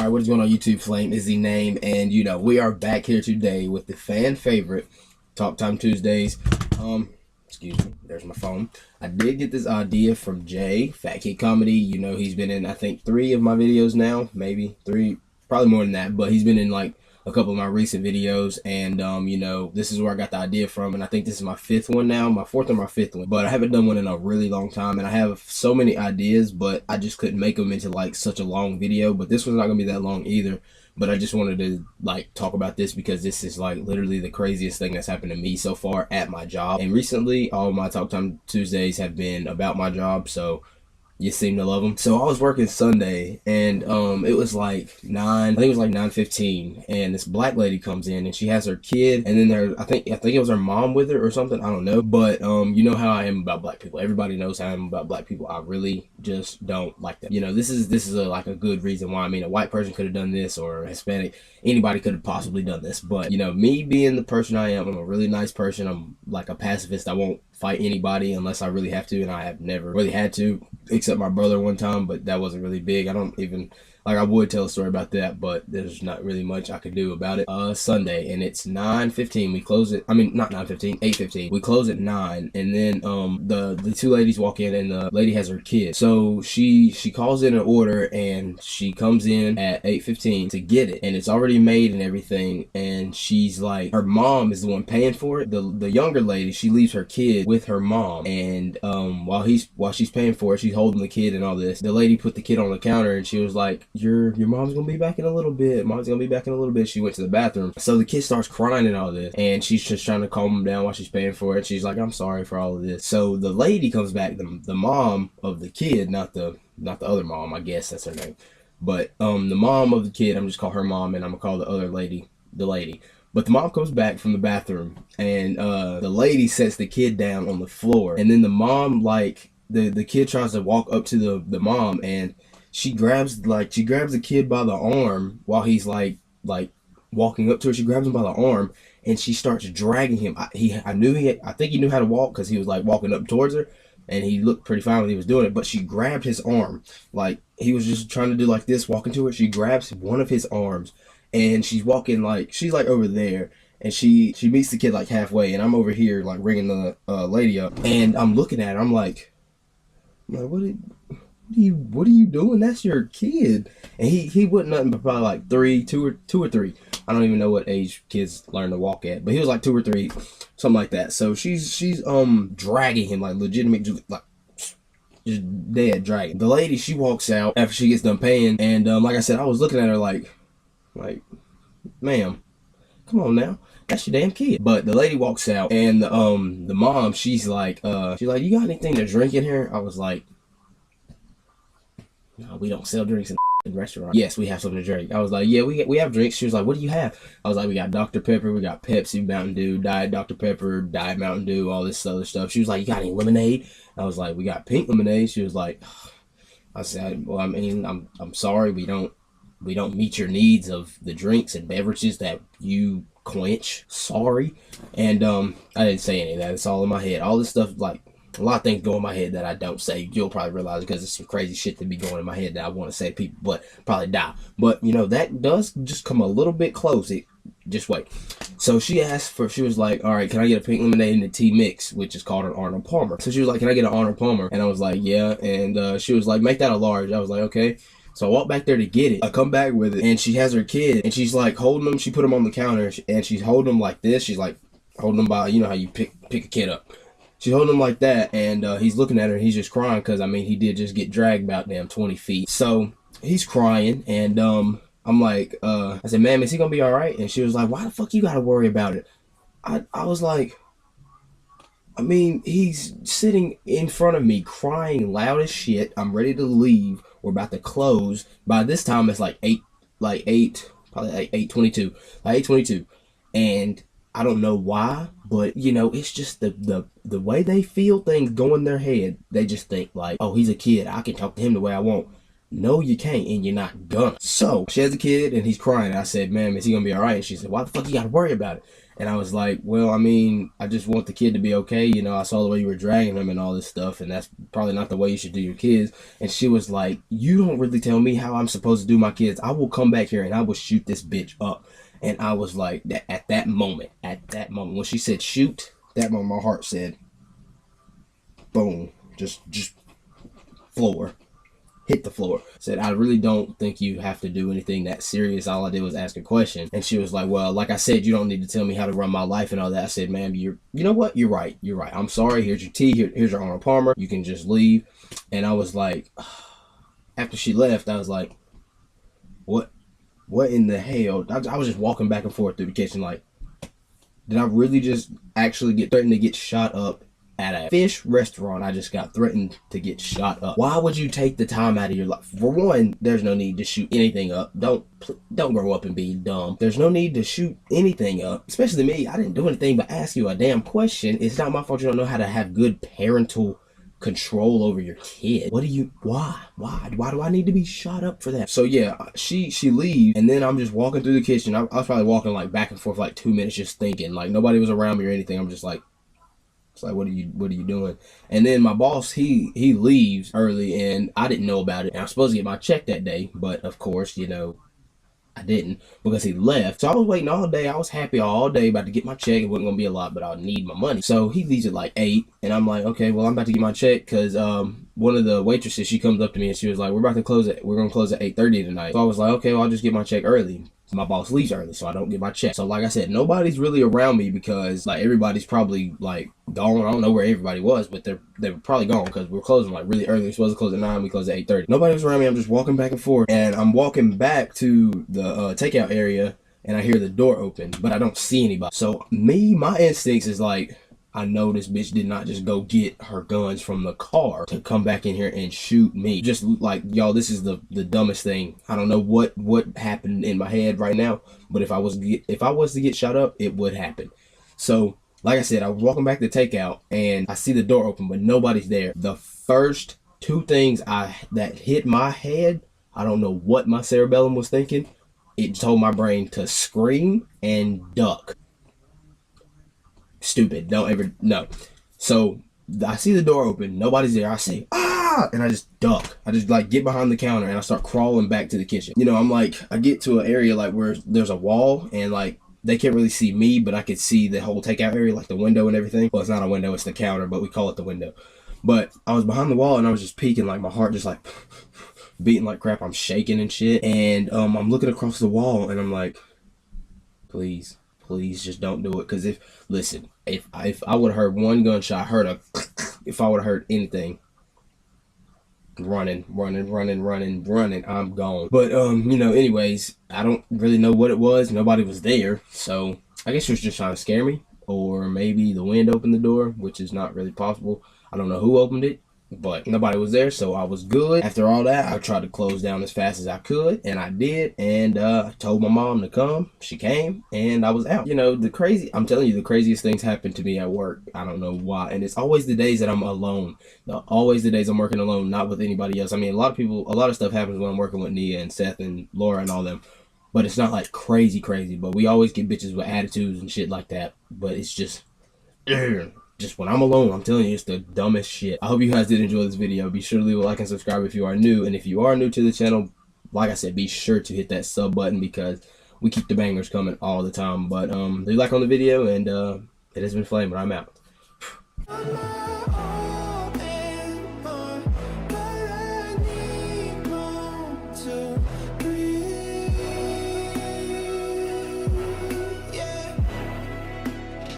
Alright, what is going on YouTube? Flame is the name, and you know, we are back here today with the fan favorite Talk Time Tuesdays. Excuse me, there's my phone. I did get this idea from Jay, Fat Kid Comedy. You know, he's been in, I think, 3 of my videos now, maybe 3, probably more than that, but he's been in like a couple of my recent videos, and you know, this is where I got the idea from, and I think this is my 5th one now, my 4th or my 5th one, but I haven't done one in a really long time, and I have so many ideas, but I just couldn't make them into like such a long video. But this one's not gonna be that long either, but I just wanted to like talk about this because this is like literally the craziest thing that's happened to me so far at my job. And recently all my Talk Time Tuesdays have been about my job, so you seem to love them. So I was working Sunday, and it was like 9, I think it was like 9:15, and this black lady comes in, and she has her kid, and then I think it was her mom with her or something, I don't know. But you know how I am about black people. Everybody knows how I am about black people. I really just don't like them. You know, this is like a good reason why. I mean, a white person could have done this, or a Hispanic, anybody could have possibly done this. But you know, me being the person I am, I'm a really nice person. I'm like a pacifist. I won't fight anybody unless I really have to, and I have never really had to, except my brother one time, but that wasn't really big. I don't even, like, I would tell a story about that, but there's not really much I could do about it. Sunday, and it's 9:15. We close it, I mean, not 9:15, 8:15. We close at 9, and then the 2 ladies walk in, and the lady has her kid. So she calls in an order, and she comes in at 8:15 to get it, and it's already made and everything. And she's like, her mom is the one paying for it. The younger lady, she leaves her kid with her mom, and while she's paying for it, she's holding the kid and all this. The lady put the kid on the counter, and she was like, your mom's gonna be back in a little bit. Mom's gonna be back in a little bit. She went to the bathroom. So the kid starts crying and all this, and she's just trying to calm him down while she's paying for it. She's like, I'm sorry for all of this. So the lady comes back, the mom of the kid, not the other mom, I guess that's her name, but the mom of the kid, I'm just call her mom, and I'm gonna call the other lady the lady. But the mom comes back from the bathroom, and the lady sets the kid down on the floor, and then the mom, like, the kid tries to walk up to the mom, and she grabs the kid by the arm while he's like walking up to her. She grabs him by the arm, and she starts dragging him. I think he knew how to walk, because he was like walking up towards her, and he looked pretty fine when he was doing it. But she grabbed his arm, like he was just trying to do like this, walking to her. She grabs one of his arms, and she's walking like, she's like over there, and she meets the kid like halfway, and I'm over here like ringing the lady up, and I'm looking at her. I'm like, what are you doing? That's your kid. And he wasn't nothing but probably like 2 or 3. I don't even know what age kids learn to walk at, but he was like 2 or 3, something like that. So she's dragging him, like legitimate, like just dead dragging. The lady, she walks out after she gets done paying, and like I said, I was looking at her like, ma'am, come on now, that's your damn kid. But the lady walks out, and the mom, she's like, you got anything to drink in here? I was like, no, we don't sell drinks in the restaurant. Yes, we have something to drink. I was like, yeah, we have drinks. She was like, what do you have? I was like, we got Dr. Pepper, we got Pepsi, Mountain Dew, Diet Dr. Pepper, Diet Mountain Dew, all this other stuff. She was like, you got any lemonade? I was like, we got pink lemonade. She was like, I said, well, I mean, I'm sorry, we don't meet your needs of the drinks and beverages that you quench. Sorry. And I didn't say any of that. It's all in my head. All this stuff, like, a lot of things go in my head that I don't say. You'll probably realize, because it's some crazy shit to be going in my head that I want to say to people, but probably die. But you know, that does just come a little bit close. Just wait. So she was like, all right, can I get a pink lemonade and a tea mix, which is called an Arnold Palmer. So she was like, can I get an Arnold Palmer? And I was like, yeah. And she was like, make that a large. I was like, okay. So I walk back there to get it. I come back with it, and she has her kid, and she's like holding him. She put him on the counter, and she's holding him like this. She's like holding him by, you know how you pick a kid up. She's holding him like that, and he's looking at her, and he's just crying, because, I mean, he did just get dragged about damn 20 feet. So he's crying, and I'm like, I said, ma'am, is he gonna be all right? And she was like, why the fuck you gotta worry about it? I was like, I mean, he's sitting in front of me crying loud as shit. I'm ready to leave. We're about to close. By this time, it's like 8, probably like 8:22, like 8:22, and I don't know why, but you know, it's just the way they feel things go in their head. They just think like, oh, he's a kid, I can talk to him the way I want. No, you can't, and you're not gonna. So she has a kid, and he's crying. I said, ma'am, is he gonna be all right? And she said, why the fuck you gotta worry about it? And I was like, well, I mean, I just want the kid to be okay. You know, I saw the way you were dragging him and all this stuff, and that's probably not the way you should do your kids. And she was like, you don't really tell me how I'm supposed to do my kids. I will come back here and I will shoot this bitch up. And I was like, at that moment, when she said shoot, that moment my heart said, boom, just floor. Hit the floor. Said, I really don't think you have to do anything that serious. All I did was ask a question. And she was like, well, like I said, you don't need to tell me how to run my life and all that. I said, ma'am, you know what? You're right. You're right. I'm sorry. Here's your tea. Here's your Arnold Palmer. You can just leave. And I was like, after she left, I was like, what in the hell? I was just walking back and forth through the kitchen like, did I really just actually get threatened to get shot up at a fish restaurant? I just got threatened to get shot up. Why would you take the time out of your life? For one, there's no need to shoot anything up. Don't grow up and be dumb. There's no need to shoot anything up. Especially me. I didn't do anything but ask you a damn question. It's not my fault you don't know how to have good parental control over your kid. Why do I need to be shot up for that? So yeah, she leaves, and then I'm just walking through the kitchen. I was probably walking like back and forth like 2 minutes just thinking. Like nobody was around me or anything. I'm just like, it's like, what are you doing? And then my boss, he leaves early, and I didn't know about it. And I was supposed to get my check that day, but of course, you know, I didn't because he left. So I was waiting all day. I was happy all day about to get my check. It wasn't gonna be a lot, but I'll need my money. So he leaves at like 8, and I'm like, okay, well, I'm about to get my check because one of the waitresses, she comes up to me and she was like, we're gonna close at 8:30 tonight. So I was like, okay, well, I'll just get my check early. My boss leaves early, so I don't get my check. So like I said, nobody's really around me because like everybody's probably like gone. I don't know where everybody was, but they were probably gone because we're closing like really early. We're supposed to close at 9. We close at 8:30. Nobody was around me. I'm just walking back and forth, and I'm walking back to the takeout area, and I hear the door open, but I don't see anybody. So my instincts is like, I know this bitch did not just go get her guns from the car to come back in here and shoot me. Just like, y'all, this is the dumbest thing. I don't know what happened in my head right now, but if I was to get shot up, it would happen. So, like I said, I was walking back to takeout, and I see the door open, but nobody's there. The first 2 things that hit my head, I don't know what my cerebellum was thinking. It told my brain to scream and duck. Stupid. Don't ever, no. So I see the door open, nobody's there. I say, ah, and I just duck. I just like get behind the counter and I start crawling back to the kitchen. You know, I'm like, I get to an area like where there's a wall and like they can't really see me, but I could see the whole takeout area, like the window and everything. Well, it's not a window, it's the counter, but we call it the window. But I was behind the wall and I was just peeking, like my heart just like beating like crap. I'm shaking and shit. And I'm looking across the wall and I'm like, please just don't do it. Because if I would have heard one gunshot, if I would have heard anything, running, I'm gone. But you know, anyways, I don't really know what it was. Nobody was there, so I guess she was just trying to scare me, or maybe the wind opened the door, which is not really possible. I don't know who opened it, but nobody was there, so I was good. After all that, I tried to close down as fast as I could, and I did, and I told my mom to come. She came, and I was out. You know, I'm telling you, the craziest things happen to me at work. I don't know why, and it's always the days that I'm alone. Always the days I'm working alone, not with anybody else. I mean, a lot of stuff happens when I'm working with Nia and Seth and Laura and all them, but it's not like crazy, but we always get bitches with attitudes and shit like that, but it's just when I'm alone, I'm telling you, it's the dumbest shit. I hope you guys did enjoy this video. Be sure to leave a like and subscribe if you are new. And if you are new to the channel, like I said, be sure to hit that sub button because we keep the bangers coming all the time. But leave a like on the video, and it has been Flame, but I'm out.